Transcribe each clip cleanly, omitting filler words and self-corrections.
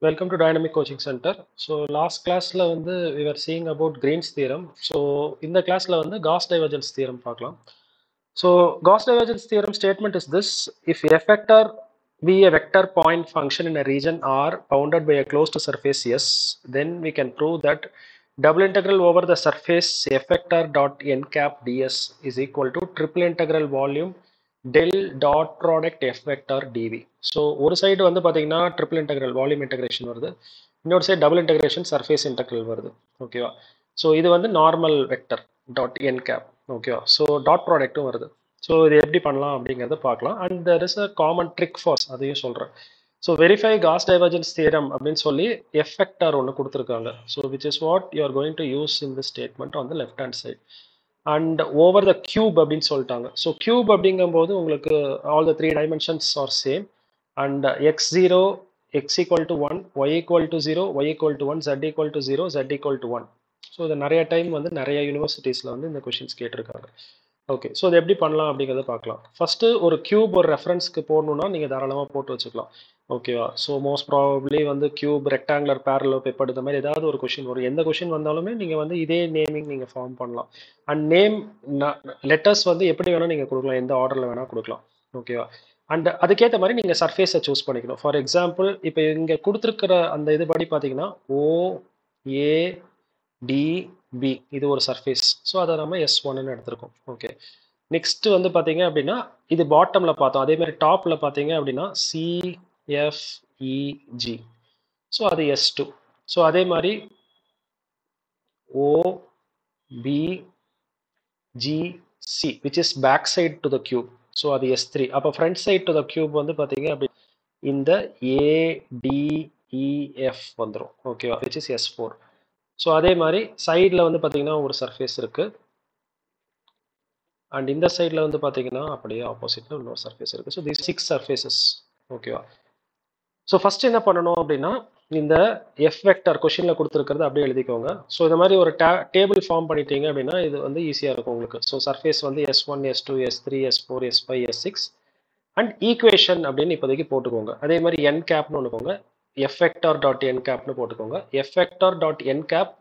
Welcome to Dynamic Coaching Center. So last classல வந்து we were seeing about Green's theorem. So இந்த classல வந்து Gauss divergence theorem பார்க்கலாம். So Gauss divergence theorem statement is this: if f vector be a vector point function in a region R bounded by a closed surface S, then we can prove that double integral over the surface f vector dot n cap ds is equal to triple integral volume del dot product f vector dv. So ஒரு side வந்து பார்த்தீங்கன்னா triple integral volume integration வருது, இன்னொரு side double integration surface integral வருது. ஓகேவா? So இது வந்து normal vector dot என் gap. ஓகேவா? ஸோ டாட் ப்ராடக்ட்டும் வருது. ஸோ இது எப்படி பண்ணலாம் அப்படிங்கிறத பார்க்கலாம். And there is a common trick Phars, அதையும் சொல்கிறேன். So verify cos divergence theorem அப்படின்னு சொல்லி எஃப் வெக்டர் ஒன்று கொடுத்துருக்காங்க. So which is what you are going to use in the statement on the left hand side. And over the cube அப்படின்னு சொல்லிட்டாங்க. So cube அப்படிங்கும்போது உங்களுக்கு all the 3 dimensions are same. And x0 x equal to 1, y equal to 0, y equal to 1, z equal to 0, z equal to 1. So இது நிறைய time வந்து நிறைய யூனிவர்சிட்டிஸில் வந்து இந்த கொஷின்ஸ் கேட்டிருக்காங்க. ஓகே, ஸோ இது எப்படி பண்ணலாம் அப்படிங்கிறத பார்க்கலாம். ஃபஸ்ட்டு ஒரு கியூப் ஒரு ரெஃபரன்ஸ்க்கு போடணுன்னா நீங்கள் தாராளமாக போட்டு வச்சுக்கலாம். ஓகேவா? ஸோ மோஸ்ட் ப்ராபப்ளி வந்து கியூப், ரெக்டாங்குலர், பேரலோபெப்பட் இந்த மாதிரி ஏதாவது ஒரு கொஷின் வரும். எந்த கொஷின் வந்தாலுமே நீங்கள் வந்து இதே நேமிங் நீங்கள் ஃபார்ம் பண்ணலாம். அண்ட் நேம் லெட்டர்ஸ் வந்து எப்படி வேணால் நீங்கள் கொடுக்கலாம், எந்த ஆர்டரில் வேணால் கொடுக்கலாம். ஓகேவா? அண்ட் அதுக்கேற்ற மாதிரி நீங்கள் சர்ஃபேஸை சூஸ் பண்ணிக்கணும். ஃபார் எக்ஸாம்பிள் இப்போ இங்கே கொடுத்துருக்கிற அந்த இதுபடி பார்த்தீங்கன்னா OADB இது ஒரு சர்ஃபேஸ். ஸோ அதை நம்ம S1ன்னு எடுத்திருக்கோம். ஓகே, நெக்ஸ்ட் வந்து பார்த்தீங்க அப்படின்னா இது பாட்டமில் பார்த்தோம். அதே மாதிரி டாப்பில் பார்த்தீங்க அப்படின்னா CFEG. ஸோ அது S2. ஸோ அதே மாதிரி OBGC which is back side to the cube. So அது S3. அப்போ front side to the cube வந்து பார்த்தீங்க அப்படி இந்த ADEF வந்துடும். ஓகேவா? Which is S4. ஸோ அதே மாதிரி சைடில் வந்து பார்த்தீங்கன்னா ஒரு சர்ஃபேஸ் இருக்குது. அண்ட் இந்த சைடில் வந்து பார்த்தீங்கன்னா அப்படியே ஆப்போசிட்டில் இன்னொரு சர்ஃபேஸ் இருக்குது. So these 6 surfaces. ஓகேவா? ஸோ ஃபஸ்ட் என்ன பண்ணணும் அப்படின்னா இந்த எஃப் வெக்டர் கொஷினில் கொடுத்துருக்கிறது அப்படியே எழுதிக்கோங்க. ஸோ இந்த மாதிரி ஒரு டேபிள் ஃபார்ம் பண்ணிட்டீங்க அப்படின்னா இது வந்து ஈஸியாக இருக்கும் உங்களுக்கு. ஸோ சர்ஃபேஸ் வந்து S1, S2, S3, S4, S5, S6 and equation அப்படின்னு இப்போதைக்கு போட்டுக்கோங்க. அதே மாதிரி என் கேப்னு ஒன்றுக்கோங்க, எஃப் வெக்டர் டாட் என் கேப்னு போட்டுக்கோங்க. F vector dot N cap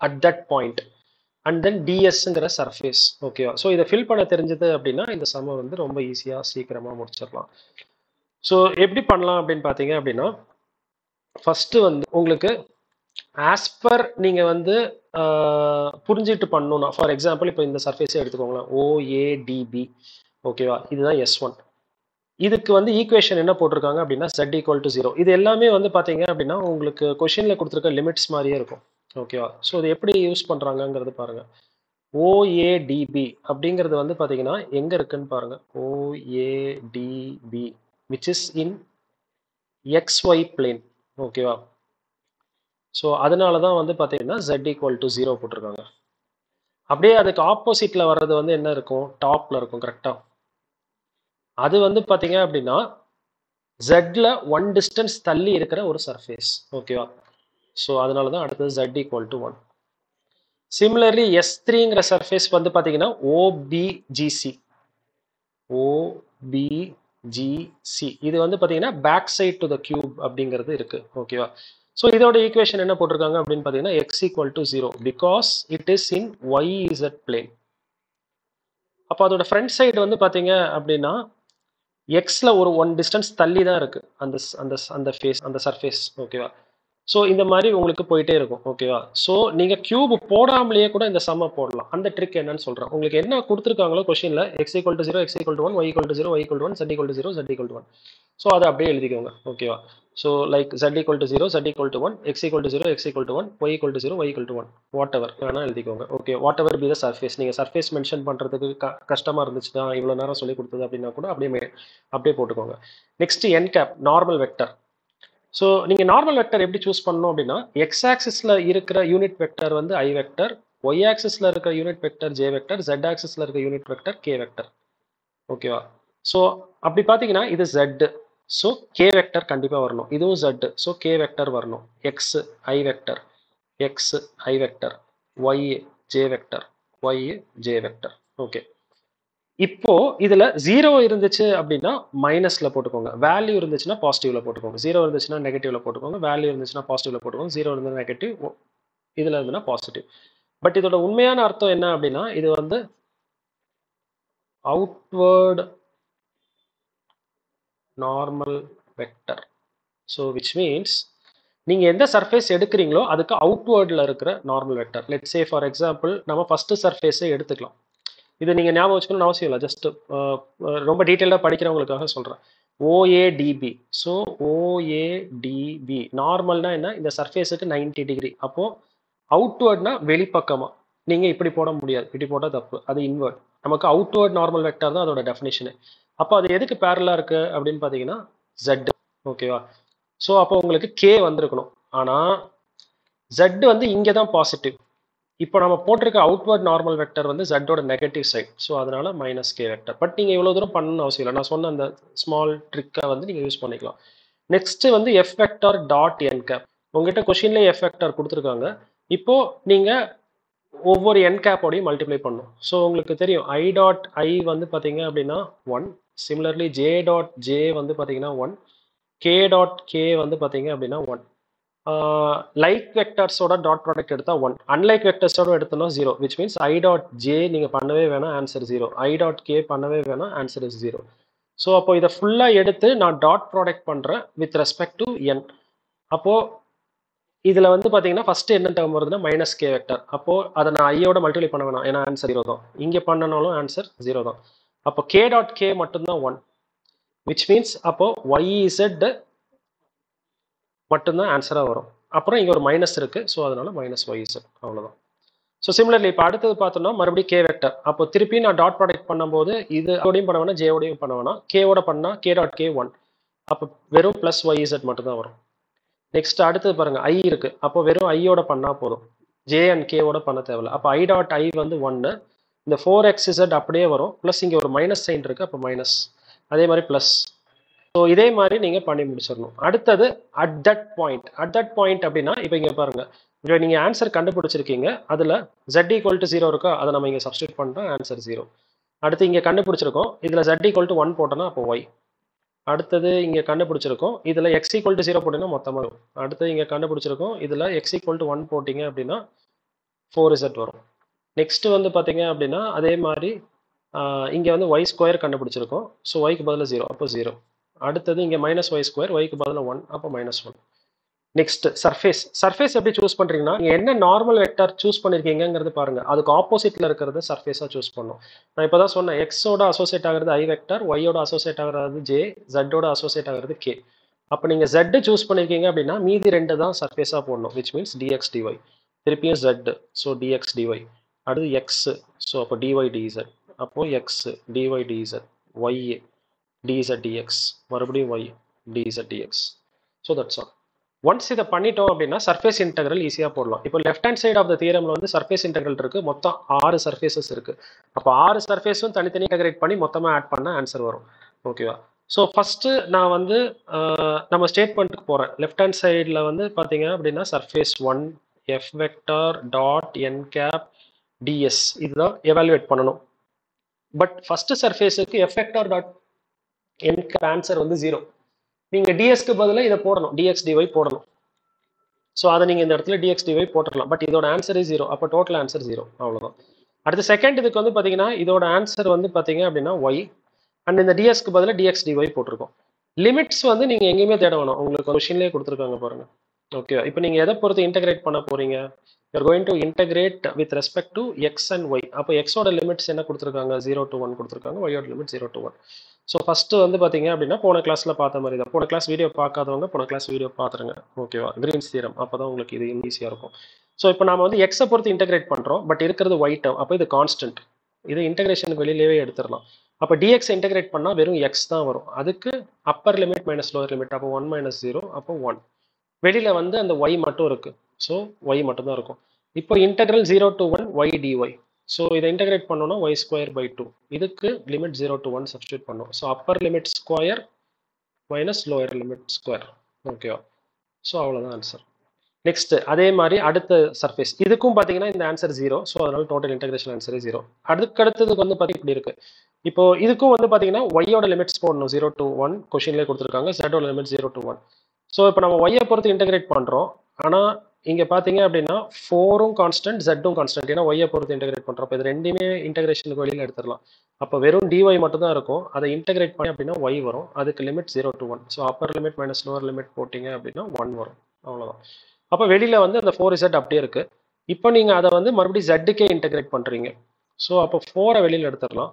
at that point and then டிஎஸ்ங்கிற சர்ஃபேஸ். ஓகேவா? ஸோ இதை ஃபில் பண்ண தெரிஞ்சது அப்படின்னா இந்த சம்மை வந்து ரொம்ப ஈஸியாக சீக்கிரமாக முடிச்சிடலாம். ஸோ எப்படி பண்ணலாம் அப்படின்னு பார்த்தீங்க அப்படின்னா ஃபஸ்ட்டு வந்து உங்களுக்கு ஆஸ் பர் நீங்கள் வந்து புரிஞ்சிட்டு பண்ணணும்னா, ஃபார் எக்ஸாம்பிள் இப்போ இந்த சர்ஃபேஸே எடுத்துக்கோங்களேன், OADB. ஓகேவா? இதுதான் S1. இதுக்கு வந்து ஈக்குவேஷன் என்ன போட்டிருக்காங்க அப்படின்னா z equal to 0. இது எல்லாமே வந்து பார்த்தீங்க அப்படின்னா உங்களுக்கு கொஷினில் கொடுத்துருக்க லிமிட்ஸ் மாதிரியே இருக்கும். ஓகேவா? ஸோ இது எப்படி யூஸ் பண்ணுறாங்கங்கிறது பாருங்கள். OADB அப்படிங்கிறது வந்து பார்த்தீங்கன்னா எங்கே இருக்குன்னு பாருங்கள். OADB which is in XY plane. ஓகேவா? ஸோ அதனால தான் வந்து பார்த்தீங்கன்னா z equal to 0 போட்டிருக்காங்க. அப்படியே அதுக்கு ஆப்போசிட்டில் வர்றது வந்து என்ன இருக்கும்? டாப்பில் இருக்கும். கரெக்டாக அது வந்து பார்த்தீங்க அப்படின்னா ஜெட்ல 1 டிஸ்டன்ஸ் தள்ளி இருக்கிற ஒரு சர்ஃபேஸ். ஓகேவா? ஸோ அதனால தான் அடுத்தது z equal to 1. சிமிலர்லி S3ங்கிற சர்ஃபேஸ் வந்து பார்த்தீங்கன்னா OBGC. OBGC இது வந்து பார்த்தீங்கன்னா back side to the cube அப்படிங்கிறது இருக்கு. ஓகேவா? ஸோ இதோட ஈக்குவேஷன் என்ன போட்டிருக்காங்க அப்படின்னு பார்த்தீங்கன்னா x equal to 0 because it is in YZ plane. அப்போ அதோட ஃப்ரண்ட் சைடு வந்து பார்த்தீங்க அப்படின்னா எக்ஸில் ஒரு 1 டிஸ்டன்ஸ் தள்ளி தான் இருக்கு அந்த அந்த அந்த ஃபேஸ், அந்த சர்ஃபேஸ். ஓகேவா? ஸோ இந்த மாதிரி உங்களுக்கு போயிட்டே இருக்கும். ஓகேவா? ஸோ நீங்கள் கியூப் போடாமலேயே கூட இந்த சம்மை போடலாம். அந்த ட்ரிக் என்னன்னு சொல்கிறேன். உங்களுக்கு என்ன கொடுத்துருக்காங்களோ கொஷினில் x equal to 0, x equal to 1, y equal to 0, y equal to 1, z equal to 0, z equal to 1. So அதை அப்படியே எழுதிக்கோங்க. ஓகேவா? So like z equal to 0, z equal to 1, x equal to 0, x equal to 1, y equal to 0, y equal to 1. What ever வேணால் எழுதிக்கோங்க. Okay, what ever be the surface. நீங்கள் surface mention பண்ணுறதுக்கு கஷ்டமாக இருந்துச்சுன்னா, இவ்வளோ நேரம் சொல்லி கொடுத்தது அப்படின்னா கூட அப்படியே போட்டுக்கோங்க. நெக்ஸ்ட் என் கேப், நார்மல் வெக்டர். ஸோ நீங்கள் நார்மல் வெக்டர் எப்படி சூஸ் பண்ணணும் அப்படின்னா எக்ஸ் ஆக்சிஸில் இருக்கிற யூனிட் வெக்டர் வந்து ஐ வெக்டர், ஒய் ஆக்சிஸில் இருக்கிற unit vector J vector, Z ஆக்சிஸில் இருக்கிற யூனிட் வெக்டர் கே வெக்டர். ஓகேவா? ஸோ அப்படி பார்த்தீங்கன்னா இது ஜெட், ஸோ கே வெக்டர் கண்டிப்பாக வரணும். இதுவும் ஜெட், ஸோ கே வெக்டர் வரணும். X I vector, X I vector, Y J vector, Y J vector. Okay, இப்போ இதுல 0 இருந்துச்சு அப்படின்னா மைனஸ்ல போட்டுக்கோங்க, வேல்யூ இருந்துச்சுன்னா பாசிட்டிவ்ல போட்டுக்கோங்க. 0 இருந்துச்சுன்னா நெகட்டிவ்ல போட்டுக்கோங்க, வேல்யூ இருந்துச்சுன்னா பாசிட்டிவ்ல போட்டுக்கோங்க, 0 இருந்தா நெகட்டிவ், இதுல இருந்துன்னா பாசிட்டிவ். பட் இதோட உண்மையான அர்த்தம் என்ன அப்படின்னா இது வந்து outward normal vector. So which means நீங்க எந்த சர்ஃபேஸ் எடுக்கிறீங்களோ அதுக்கு அவுட்வர்ட்ல இருக்கிற normal vector. Let's say for example நம்ம ஃபர்ஸ்ட் சர்ஃபேஸை எடுத்துக்கலாம். இது நீங்க ஞாபகம் வச்சுக்கணும்னு அவசியம் இல்லை, ஜஸ்ட் ரொம்ப டீட்டெயிலாக படிக்கிறவங்களுக்காக சொல்றேன். ஓஏடிபி. ஸோ ஓஏடிபி நார்மல்னா என்ன, இந்த சர்ஃபேஸுக்கு 90 டிகிரி. அப்போ அவுட்வர்ட்னா வெளிப்பக்கமா. நீங்க இப்படி போட முடியாது, இப்படி போட்டால் தப்பு, அது இன்வர்ட். நமக்கு அவுட்வர்ட் நார்மல் வெக்டர் தான் அதோட டெஃபினேஷனு. அப்போ அது எதுக்கு பேரலா இருக்கு அப்படின்னு பார்த்தீங்கன்னா Z. ஓகேவா? ஸோ அப்போ உங்களுக்கு கே வந்திருக்கணும். ஆனால் Z வந்து இங்கே தான் பாசிட்டிவ். இப்போ நம்ம போட்டிருக்க அவுட்வர்ட் நார்மல் வெக்டர் வந்து ஜெட்டோட நெகட்டிவ் சைட். ஸோ அதனால மைனஸ் கே வெக்டர். பட் நீங்கள் இவ்வளோ தூரம் பண்ணணும்னு அவசியம் இல்லை, நான் சொன்ன அந்த ஸ்மால் ட்ரிக்கை வந்து நீங்கள் யூஸ் பண்ணிக்கலாம். நெக்ஸ்ட் வந்து எஃப் வெக்டர் டாட் என் கேப். உங்ககிட்ட கொஸ்டின்லேயே எஃப் வெக்டர் கொடுத்துருக்காங்க. இப்போ நீங்கள் ஒவ்வொரு என் கேப்போடையும் மல்டிப்ளை பண்ணணும். ஸோ உங்களுக்கு தெரியும் ஐ டாட் ஐ வந்து பார்த்தீங்க அப்படின்னா 1. சிமிலர்லி ஜே டாட் ஜே வந்து பார்த்தீங்கன்னா 1. கே டாட் கே வந்து பார்த்தீங்க அப்படின்னா 1. லைக் வெக்டர்ஸோட டாட் ப்ராடக்ட் எடுத்தால் 1, அன்லைக் வெக்டர்ஸோட எடுத்தோம்னா 0, which means I dot J நீங்கள் பண்ணவே வேணாம், ஆன்சர் 0. ஐ டாட் கே பண்ணவே வேணாம், ஆன்சர் இஸ் 0. ஸோ அப்போ இதை ஃபுல்லாக எடுத்து நான் டாட் ப்ராடக்ட் பண்ணுறேன் வித் ரெஸ்பெக்ட் டு என். அப்போது இதில் வந்து பார்த்தீங்கன்னா ஃபர்ஸ்ட் என்ன டேர்ம் வருதுன்னா மைனஸ் கே வெக்டர். அப்போது அதை நான் ஐயோட மல்டிப்ளை பண்ண வேணாம், ஏன்னா ஆன்சர் 0 தான். இங்கே பண்ணனாலும் ஆன்சர் 0 தான். அப்போ கே டாட் கே மட்டும்தான் 1, விச் மீன்ஸ் அப்போ ஒய்இசட் மட்டும்தான் ஆன்சராக வரும். அப்புறம் இங்கே ஒரு மைனஸ் இருக்கு, ஸோ அதனால மைனஸ் ஒய்இசட், அவ்வளோதான். ஸோ சிமிலர்லி இப்போ அடுத்தது பார்த்தோம்னா மறுபடியும் கே வெக்டர். அப்போ திருப்பி நான் டாட் ப்ராடக்ட் பண்ணும்போது இது ஓடையும் பண்ண வேணாம், ஜேவோடையும் பண்ண வேணாம், கேவோட பண்ணால் கே டாட் கே 1. அப்போ வெறும் ப்ளஸ் ஒய்இசட் மட்டும் தான் வரும். நெக்ஸ்ட் அடுத்தது பாருங்க ஐ இருக்கு. அப்போ வெறும் ஐயோட பண்ணால் போதும், ஜே அண்ட் கேவோட பண்ண தேவையில்ல. அப்போ ஐ டாட் ஐ வந்து 1. இந்த 4xz அப்படியே வரும், ப்ளஸ் இங்கே ஒரு மைனஸ் சைன் இருக்கு, அப்போ மைனஸ், அதே மாதிரி ப்ளஸ். ஸோ இதே மாதிரி நீங்கள் பண்ணி முடிச்சிடணும். அடுத்தது அட் தட் பாயிண்ட் அப்படின்னா இப்போ இங்கே பாருங்க, இப்போ நீங்கள் ஆன்சர் கண்டுபிடிச்சிருக்கீங்க, அதில் z ஈக்குவல் டு 0 இருக்கா, அதை நம்ம இங்கே சப்ஸ்டியூட் பண்ணிட்டோம், ஆன்சர் 0. அடுத்து இங்கே கண்டுபிடிச்சிருக்கோம், இதில் z ஈக்குவல் டு 1 போட்டோன்னா அப்போ y. அடுத்தது இங்கே கண்டுபிடிச்சிருக்கோம், இதில் x ஈக்குவல் டு 0 போட்டிங்கன்னா மொத்தமாக வரும். அடுத்து இங்கே கண்டுபிடிச்சிருக்கோம், இதில் x ஈக்குவல் டு 1 போட்டிங்க அப்படின்னா 4z வரும். நெக்ஸ்ட் வந்து பார்த்தீங்க அப்படின்னா அதே மாதிரி இங்கே வந்து y ஸ்கொயர் கண்டுபிடிச்சிருக்கோம். ஸோ yக்கு பதிலாக 0, அப்போ 0. அடுத்தது இங்கே மைனஸ் ஒய் ஸ்கொயர், ஒய்க்கு பதிலாக 1, அப்போ -1. நெக்ஸ்ட் சர்ஃபேஸ் எப்படி சூஸ் பண்ணுறீங்கன்னா நீங்கள் என்ன நார்மல் வெக்டர் சூஸ் பண்ணியிருக்கீங்கிறது பாருங்க, அதுக்கு ஆப்போசிட்டில் இருக்கிறத சர்ஃபேஸாக சூஸ் பண்ணணும். நான் இப்போ தான் சொன்னேன், எக்ஸோட அசோசியேட் ஆகிறது ஐ வெக்டர், ஒய்யோட அசோசியேட் ஆகிறது ஜே, ஜெட்டோட அசோசியேட் ஆகிறது கே. அப்போ நீங்கள் ஜெட் சூஸ் பண்ணியிருக்கீங்க அப்படின்னா மீதி 2 தான் சர்ஃபேஸாக போடணும், விச் மீன்ஸ் டிஎக்ஸ் டிஒய். திருப்பியும் ஜெட், ஸோ டிஎக்ஸ் டிஒய். அடுத்து எக்ஸ், ஸோ அப்போ டிஒய் டிஇசட். அப்போது x dy dz, y dz dx, மறுபடியும் y dz dx. So that's all. Once இதை பண்ணிட்டோம் அப்படின்னா சர்ஃபேஸ் இன்டெக்ரல் ஈஸியாக போடலாம். இப்போ left hand side of the தியரம்ல வந்து சர்ஃபேஸ் இன்டெக்ரல் இருக்கு, மொத்தம் 6 சர்ஃபேசஸ் இருக்கு. அப்போ 6 சர்ஃபேஸும் தனித்தனி இன்டெகிரேட் பண்ணி மொத்தமாக ஆட் பண்ண ஆன்சர் வரும். ஓகேவா? ஸோ ஃபர்ஸ்ட் நான் வந்து நம்ம ஸ்டேட்மெண்ட்டுக்கு போகிறேன். லெஃப்ட் ஹேண்ட் சைடில் வந்து பார்த்தீங்க அப்படின்னா சர்ஃபேஸ் 1 எஃப் வெக்டார் டாட் என் கேப் டிஎஸ் இதுதான் எவாலுவேட் பண்ணணும். பட் ஃபர்ஸ்ட் சர்ஃபேஸுக்கு எஃப் வெக்டார் டாட் எனக்கு ஆன்சர் வந்து 0. நீங்க டிஎஸ்க்கு பதிலாக இதை போடணும், டிஎக்ஸ் டிஒய் போடணும். ஸோ அதை நீங்க இந்த இடத்துல டிஎக்ஸ் டிஒய் போட்டுடலாம். பட் இதோட ஆன்சர் 0, அப்போ டோட்டல் ஆன்சர் 0, அவ்வளோதான். அடுத்த செகண்ட் இதுக்கு வந்து பார்த்தீங்கன்னா இதோட ஆன்சர் வந்து பார்த்தீங்க அப்படின்னா ஒய், அண்ட் இந்த டிஎஸ்க்கு பதிலாக டிஎக்ஸ் டிஒய் போட்டிருக்கோம். லிமிட்ஸ் வந்து நீங்க எங்கேயுமே தேட வேணும், உங்களுக்கு கொஸ்டின்லேயே கொடுத்துருக்காங்க பாருங்க. ஓகே, இப்போ நீங்க எதை பொறுத்து இன்டெகிரேட் பண்ண போறீங்க? You're going to integrate with respect to X and Y. அப்போ எக்ஸோட லிமிட்ஸ் என்ன கொடுத்துருக்காங்க? 0 to 1 கொடுத்துருக்காங்க, ஒய்யோட லிமிட் 0 to 1. ஸோ ஃபஸ்ட்டு வந்து பார்த்தீங்க அப்படின்னா போன கிளாஸில் பார்த்த மாதிரி தான். போன கிளாஸ் வீடியோ பார்க்காதவங்க போன கிளாஸ் வீடியோ பார்த்துருங்க, ஓகேவா? கிரீன்ஸ் தியரம், அப்போ தான் உங்களுக்கு இது ஈஸியாக இருக்கும். ஸோ இப்போ நம்ம வந்து எக்ஸை பொறுத்து இன்டெகிரேட் பண்ணுறோம், பட் இருக்கிறது ஒய் டேர்ம், அப்போ இது கான்ஸ்டன்ட், இது இன்டெகிரேஷனுக்கு வெளியிலேயே எடுத்துடலாம். அப்போ டிஎக்ஸ் இன்டெகிரேட் பண்ணால் வெறும் எக்ஸ் தான் வரும், அதுக்கு upper limit minus lower limit, அப்போ 1 - 0, அப்போ 1. வெளியில் வந்து அந்த ஒய் மட்டும் இருக்கு, ஸோ ஒய் மட்டும் தான் இருக்கும். இப்போ integral 0 to 1 Y dy. So இதை இன்டெகிரேட் பண்ணோம்னா ஒய் ஸ்கொயர் பை 2, இதுக்கு லிமிட் 0 to 1 சப்ஸ்டியூட் பண்ணோம். So upper limit square minus lower limit square, ஓகேவா? ஸோ அவ்வளோதான் ஆன்சர். நெக்ஸ்ட் அதே மாதிரி அடுத்த சர்ஃபேஸ் இதுக்கும் பார்த்தீங்கன்னா இந்த ஆன்சர் 0. ஸோ அதனால டோட்டல் இன்டெகிரேஷன் ஆன்சர் 0. அடுத்ததுக்கு வந்து பார்த்தீங்கன்னா இப்படி இருக்கு. இப்போ இதுக்கும் வந்து பார்த்தீங்கன்னா ஒய்யோட லிமிட்ஸ் போடணும் 0 to 1 கொஷின்லேயே கொடுத்துருக்காங்க. ஜெட்டோட லிமிட் 0 to 1. ஸோ இப்போ நம்ம ஒய்யை பொறுத்து இன்டெகிரேட் பண்ணுறோம். ஆனால் இங்கே பார்த்தீங்க அப்படின்னா 4ம் கான்ஸ்டன்ட் ஜெட்டும் கான்ஸ்டன்ட். ஏன்னா ஒய்யை பொறுத்து இன்டெகிரேட் பண்ணுறோம். இப்போ இது ரெண்டுமே இன்டெகிரேஷனுக்கு வெளியில் எடுத்துடலாம். அப்போ வெறும் டிஒய் மட்டும் தான் இருக்கும். அதை இன்டெகிரேட் பண்ணி அப்படின்னா ஒய் வரும். அதுக்கு limit 0 to 1. So upper limit minus lower limit போட்டிங்க அப்படின்னா 1 வரும். அவ்வளோதான். அப்போ வெளியில் வந்து அந்த 4z அப்படியே இருக்கு. இப்போ நீங்கள் அதை வந்து மறுபடியும் ஜெட்டுக்கே இன்டெகிரேட் பண்ணுறீங்க. ஸோ அப்போ 4ஐ வெளியில் எடுத்துடலாம்.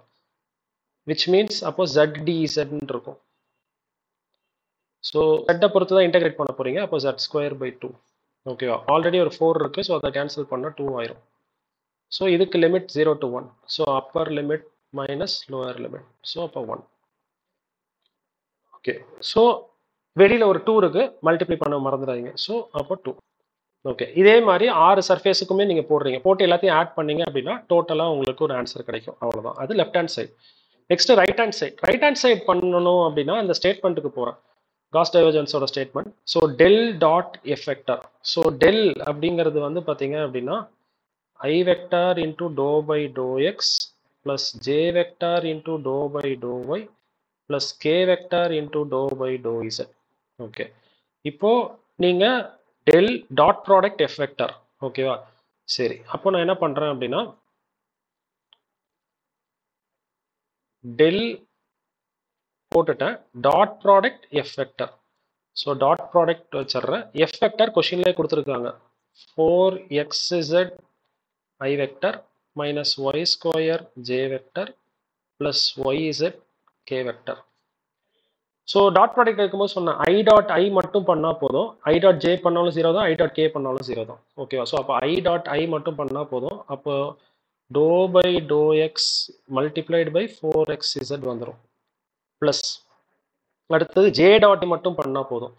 விச் மீன்ஸ் அப்போ zdz இருக்கும். ஸோ ஜெட்டை பொறுத்து தான் இன்டெகிரேட் பண்ண போறீங்க. அப்போ z²/2. ஓகேவா? ஆல்ரெடி ஒரு 4 இருக்கு. ஸோ அதை கேன்சல் பண்ணால் 2 ஆயிரும். ஸோ இதுக்கு limit 0 to 1. So upper limit minus lower limit. So அப்போ 1. ஓகே. ஸோ வெளியில் ஒரு 2 இருக்கு. மல்டிப்ளை பண்ண மறந்துடாதீங்க. ஸோ அப்போ 2. ஓகே. இதே மாதிரி 6 சர்ஃபேஸுக்குமே நீங்கள் போடுறீங்க. போட்டு எல்லாத்தையும் ஆட் பண்ணீங்க அப்படின்னா டோட்டலாக உங்களுக்கு ஒரு ஆன்சர் கிடைக்கும். அவ்வளோதான். அது left hand side. Next right hand side. Right hand side பண்ணணும் அப்படின்னா அந்த ஸ்டேட்மெண்ட்டுக்கு போகிறேன். காஸ் டைவர்ஜென்ஸோட statement. So del dot f vector. So del அப்படிங்கிறது வந்து பார்த்தீங்க அப்படின்னா i vector into doe by to x plus j vector into doe by doe y plus k vector into doe by doe z. Okay. இப்போ நீங்க del dot product f vector. ஓகேவா? சரி. அப்போ நான் என்ன பண்றேன் அப்படின்னா டெல் போட்டுட்டேன். Dot product f vector. So dot product வச்சிடுறேன். எஃப் வெக்டர் கொஷின்லேயே கொடுத்துருக்காங்க. 4xz i vector minus y square j vector plus yz k vector. So dot product இருக்கும்போது சொன்னேன் ஐ டாட் ஐ மட்டும் பண்ணால் போதும். ஐ டாட் ஜே பண்ணாலும் 0 தான். ஐ டாட் கே பண்ணாலும் 0 தான். ஓகேவா? ஸோ அப்போ ஐ டாட் ஐ மட்டும் பண்ணால் போதும். அப்போ டோ by to X multiplied by 4xz வந்துடும். ப்ளஸ் அடுத்தது ஜே டாட் மட்டும் பண்ணால் போதும்.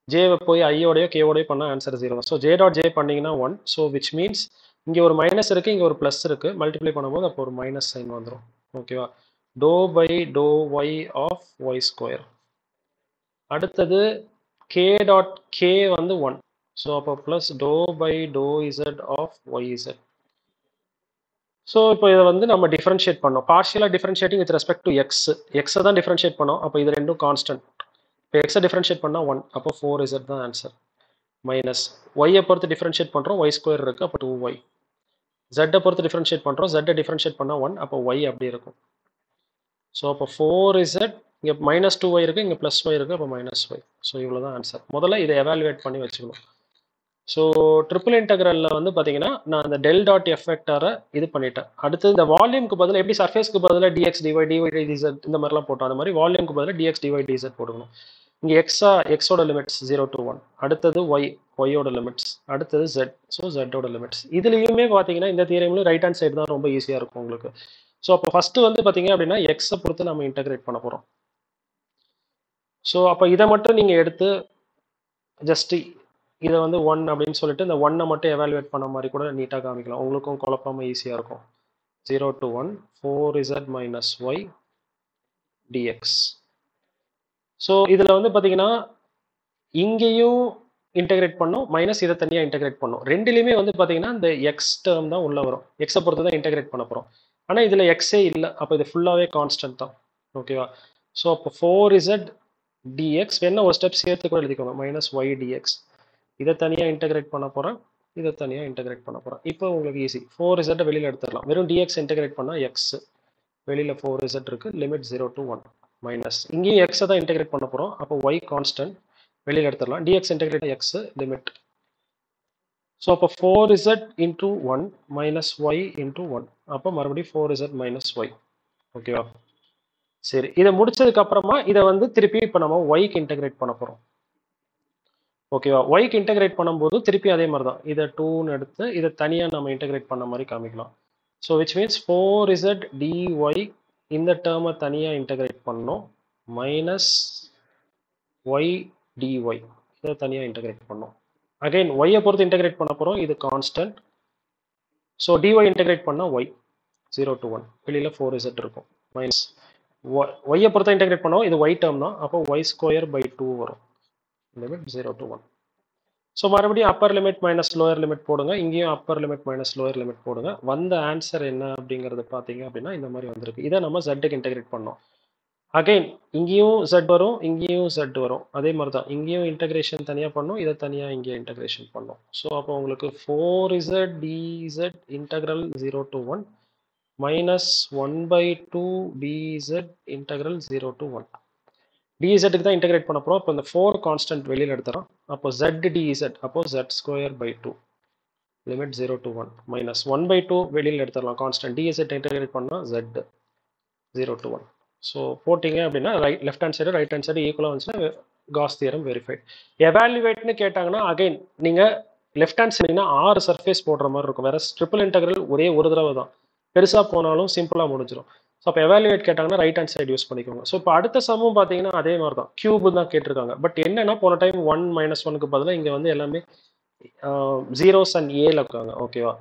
ஜேவை போய் ஐயோடையோ கேவோடையோ பண்ணால் ஆன்சர் 0 தான். ஸோ ஜே டாட் ஜே பண்ணிங்கன்னா 1. ஸோ விச் மீன்ஸ் இங்கே ஒரு மைனஸ் இருக்குது, இங்கே ஒரு ப்ளஸ் இருக்குது. மல்டிப்ளை பண்ணும்போது அப்போ ஒரு மைனஸ் சைன் வந்துடும். ஓகேவா? Doe by doe y of y square. அடுத்தது கே டாட் கே வந்து 1. ஸோ அப்போ plus doe by doe z of y z. So இப்போ இதை வந்து நம்ம டிஃபரன்ஷியேட் பண்ணோம். பார்ஷியலாக differentiating with respect to x. எக்ஸை தான் டிஃபரன்ஷியேட் பண்ணோம். அப்போ இது ரெண்டும் கான்ஸ்டன்ட். இப்போ எக்ஸை டிஃபரன்ஷியேட் பண்ணால் 1. அப்போ 4z தான் ஆன்சர். மைனஸ் ஒய்யை பொறுத்து டிஃபரன்ஷியேட் பண்ணுறோம். ஒய் ஸ்கொயர் இருக்குது. அப்போ 2y. ஜெட்டை பொறுத்து டிஃபரன்ஷியேட் பண்ணுறோம். ஜெட்டை டிஃபரன்ஷியேட் பண்ணால் 1. அப்போ ஒய் அப்படி இருக்கும். ஸோ அப்போ 4z இங்கே மைனஸ் 2y இருக்குது, இங்கே ப்ளஸ் ஒய் இருக்குது. அப்போ மைனஸ் ஒய். ஸோ இவ்வளோ தான் ஆன்சர். முதல்ல இதை எவாலுவேட் பண்ணி வச்சுக்கணும். ஸோ ட்ரிபிள் இன்டெக்ரலில் வந்து பார்த்தீங்கன்னா நான் அந்த டெல் டாட் எஃப் வெக்டாரை இது பண்ணிட்டேன். அடுத்து இந்த வால்யூம்க்கு பதில் எப்படி சர்ஃபேஸ்க்கு பதிலாக டிஎக்ஸ் டிஒய் டிஒய் டிசட் இந்த மாதிரிலாம் போட்டோம். அந்த மாதிரி வால்யூம்க்கு பதிலாக டிஎக்ஸ் டிஒய் டிசட் போட்டுக்கணும். இங்கே எக்ஸோட லிமிட்ஸ் 0 to 1. அடுத்தது ஒய்யோட லிமிட்ஸ். அடுத்தது ஜெட். So ஜெட்டோட limits. இதுலேயுமே பார்த்தீங்கன்னா இந்த தியரம்லையும் ரைட் ஹேண்ட் சைடு தான் ரொம்ப ஈஸியாக இருக்கும் உங்களுக்கு. ஸோ அப்போ ஃபஸ்ட்டு வந்து பார்த்தீங்க அப்படின்னா எக்ஸை பொறுத்து நம்ம இன்டெகிரேட் பண்ண போகிறோம். ஸோ அப்போ இதை மட்டும் நீங்கள் எடுத்து ஜஸ்ட் இதை வந்து 1 அப்படின்னு சொல்லிட்டு இந்த 1 மட்டும் எவாலுவேட் பண்ண மாதிரி கூட நீட்டாக காமிக்கலாம். உங்களுக்கும் குழப்பமாக ஈஸியாக இருக்கும். 0 to 1 4z minus Y dx. So இதில் வந்து பார்த்தீங்கன்னா இங்கேயும் இன்டெகிரேட் பண்ணோம், மைனஸ் இதை தனியாக இன்டெகிரேட் பண்ணோம். ரெண்டுலேயுமே வந்து பார்த்தீங்கன்னா இந்த எக்ஸ் டேர்ம் தான் உள்ளே வரும். எக்ஸை பொறுத்து தான் இன்டெகிரேட் பண்ண போகிறோம். ஆனால் இதில் எக்ஸே இல்லை. அப்போ இது ஃபுல்லாகவே கான்ஸ்டன்ட் தான். ஓகேவா? ஸோ அப்போ 4z dx வேணா ஒரு ஸ்டெப் சேர்த்து கூட எழுதிக்கோங்க. Minus Y dx. இதை தனியாக இன்டெகிரேட் பண்ண போகிறேன், இதை தனியாக இன்டெகிரேட் பண்ண போகிறேன். இப்போ உங்களுக்கு ஈஸி. 4z வெளியில் எடுத்துடலாம். வெறும் dx இன்டெகிரேட் பண்ணால் எக்ஸ் வெளியில் 4z இருக்குது. லிமிட் 0 to 1 மைனஸ் இங்கேயும் எக்ஸை தான் இன்டெகிரேட் பண்ண போகிறோம். அப்போ ஒய் கான்ஸ்டன்ட் வெளியில் எடுத்துடலாம். dx integrate X limit. So அப்போ 4z into 1 minus Y into 1. அப்போ மறுபடியும் 4z மைனஸ் ஒய். ஓகேவா? சரி. இதை முடிச்சதுக்கு அப்புறமா இதை வந்து திருப்பி இப்போ நம்ம ஒய்க்கு இன்டெகிரேட் பண்ண போகிறோம். ஓகேவா? ஒய்க்கு இன்டெகிரேட் பண்ணும்போது திருப்பி அதே மாதிரி தான். இதை 2ன்னு எடுத்து இதை தனியாக நம்ம இன்டெகிரேட் பண்ண மாதிரி காமிக்கலாம். So which means 4z dy இந்த டேர்மை தனியாக இன்டெகிரேட் பண்ணோம். மைனஸ் ஒய் டிஒய் இதை தனியாக இன்டெகிரேட் பண்ணோம். அகைன் ஒய்யை பொறுத்து இன்டெகிரேட் பண்ண போகிறோம். இது கான்ஸ்டன்ட். ஸோ டிஒய் இன்டெகிரேட் பண்ணால் ஒய் 0 to 1 வெளியில் 4z இருக்கும். மைனஸ் ஒய்யை பொறுத்த இன்டெகிரேட் பண்ணோம். இது ஒய் டேர்ம் தான். அப்போ ஒய் ஸ்கொயர் பை 2 வரும். Limit 0 to 1. ஸோ மறுபடியும் upper limit minus lower limit போடுங்க. இங்கேயும் upper limit minus lower limit போடுங்க. வந்த ஆன்சர் என்ன அப்படிங்கிறது பார்த்தீங்க அப்படின்னா இந்த மாதிரி வந்திருக்கு. இதை நம்ம ஜெட்டுக்கு இன்டெகிரேட் பண்ணோம். அகைன் இங்கேயும் ஜெட் வரும், இங்கேயும் ஜெட் வரும். அதே மாதிரி தான் இங்கேயும் இன்டகிரேஷன் தனியாக பண்ணோம், இதை தனியாக இங்கே இன்டகிரேஷன் பண்ணோம். ஸோ அப்போ உங்களுக்கு 4z dz integral 0 to 1 minus 1/2 dz integral 0 to 1. dzக்கு தான் இன்டகிரேட் பண்ண போகிறோம். அப்போ இந்த 4 கான்ஸ்டன்ட் வெளியில் எடுத்துறோம். அப்போ z dz, அப்போ z square by 2 limit 0 to 1 minus 1/2 வெளியில் எடுத்துடலாம் கான்ஸ்டன்ட். dz இன்டகிரேட் பண்ணால் z 0 to 1. ஸோ போட்டிங்க அப்படின்னா left hand side right hand side ஈக்குவலாக வந்துச்சுன்னா காஸ் தியரம் வெரிஃபைட். எவாலுவேட்னு கேட்டாங்கன்னா அகைன் நீங்கள் லெஃப்ட் ஹேண்ட் சைடுனா 6 சர்ஃபேஸ் போடுற மாதிரி இருக்கும். வேற ட்ரிபிள் இன்டெக்ரல் ஒரே ஒரு தடவை தான், பெருசாக போனாலும் சிம்பிளாக முடிஞ்சிடும். ஸோ அப்போ எவாலுவேட் கேட்டாங்கன்னா ரைட் ஹேண்ட் சைடு யூஸ் பண்ணிக்கோங்க. ஸோ இப்போ அடுத்த சம்மும் பார்த்தீங்கன்னா அதே மாதிரி தான், கியூப் தான் கேட்டிருக்காங்க. பட் என்னன்னா போன டைம் 1 - 1க்கு பதிலாக இங்கே வந்து எல்லாமே ஜீரோஸ் அண்ட் ஏல இருக்காங்க. ஓகேவா,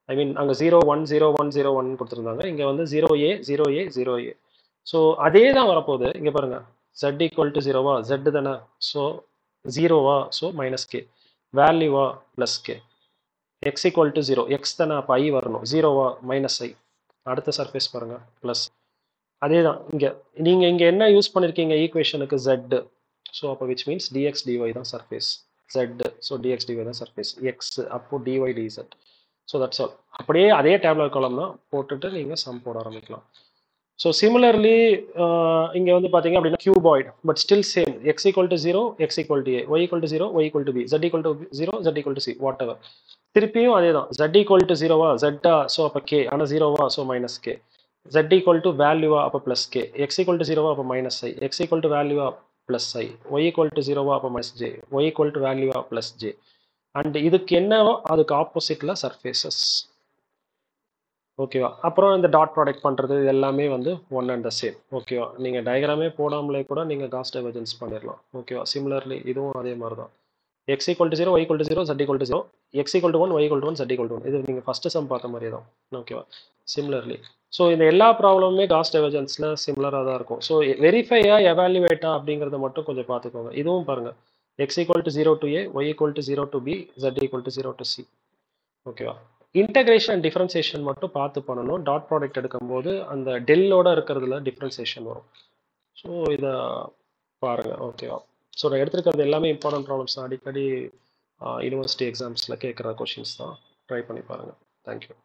ஐ மீன் அங்கே 0 1 0 1 0 1 கொடுத்துருந்தாங்க. இங்கே வந்து 0a 0a 0a. ஸோ அதே தான் வரப்போகுது. இங்கே பாருங்க, z ஈக்குவல் டு 0வா, z தானே, ஸோ 0வா, ஸோ மைனஸ் கே, வேல்யூவா plus k, x equal to 0, x தானே, அப்போ ஐ வரணும், 0வா மைனஸ் ஐ, அடுத்த சர்ஃபேஸ் பாருங்க ப்ளஸ். அதே தான் இங்கே நீங்கள் இங்கே என்ன யூஸ் பண்ணியிருக்கீங்க ஈக்குவேஷனுக்கு, z. ஸோ அப்போ விச் மீன்ஸ் dx dy தான் surface, z, so dx dy தான் சர்ஃபேஸ், எக்ஸ் அப்போ dy dz. So that's all. அப்படியே அதே டேப்லர் காலம் தான் போட்டுட்டு நீங்கள் சம் போட ஆரம்பிக்கலாம். ஸோ சிமிலர்லி இங்கே வந்து பார்த்தீங்க அப்படின்னா cuboid, but still same, x equal to 0, X equal to A, Y equal to 0, Y equal to B, jet equal to 0, jet equal to c, whatever. திருப்பியும் அதே தான், ஜெட் ஈக்குவல் டு 0வா, ஜெட்டா, so அப்போ k, ஆனால் 0வா, so minus k, z equal to வேல்யூவா, அப்போ plus k, x equal to 0வா, அப்போ minus i, x equal to வேல்யூவா plus I, Y equal to 0வா, அப்போ minus j, y equal to வேல்யூவா ப்ளஸ் ஜே. அண்ட் இதுக்கு என்னவோ அதுக்கு ஆப்போசிட்டில் சர்ஃபேசஸ். ஓகேவா, அப்புறம் இந்த டாட் ப்ராடக்ட் பண்ணுறது இது எல்லாமே வந்து ஒன் அண்ட் த சேம். ஓகேவா, நீங்கள் டயக்ராமே போடாமலே கூட நீங்கள் காஸ் டைவர்ஜென்ஸ் பண்ணிடலாம். ஓகேவா, சிமிலர்லி இதுவும் அதே மாதிரி தான், X equal to 0, Y equal to 0, jet equal to 0, X equal to 1, Y equal to 1, Z equal to 1. இது நீங்கள் ஃபஸ்ட்டு சம் பார்த்த மாதிரியே தான். ஓகேவா, சிமிலர்லி. ஸோ இந்த எல்லா ப்ராப்ளமுமே காஸ் டைவர்ஜென்ஸில் சிமிலராக தான் இருக்கும். ஸோ வெரிஃபையா எவாலுவேட்டா அப்படிங்கிறத மட்டும் கொஞ்சம் பார்த்துக்கோங்க. இதுவும் பாருங்கள், X equal to 0 to A, Y equal to 0 to B, jet equal to 0 to C. ஓகேவா, இன்டகிரேஷன் அண்ட் டிஃபரன்சியேஷன் மட்டும் பார்த்து பண்ணணும். டாட் ப்ராடக்ட் எடுக்கும்போது அந்த டெல்லோட இருக்கிறதுல டிஃபரன்சியேஷன் வரும். ஸோ இதை பாருங்கள். ஓகேவா, ஸோ நான் எடுத்துருக்கிறது எல்லாமே இம்பார்ட்டன்ட் ப்ராப்ளம்ஸ் தான், அடிக்கடி யூனிவர்சிட்டி எக்ஸாம்ஸில் கேட்குற கொஷின்ஸ் தான். ட்ரை பண்ணி பாருங்கள். தேங்க்யூ.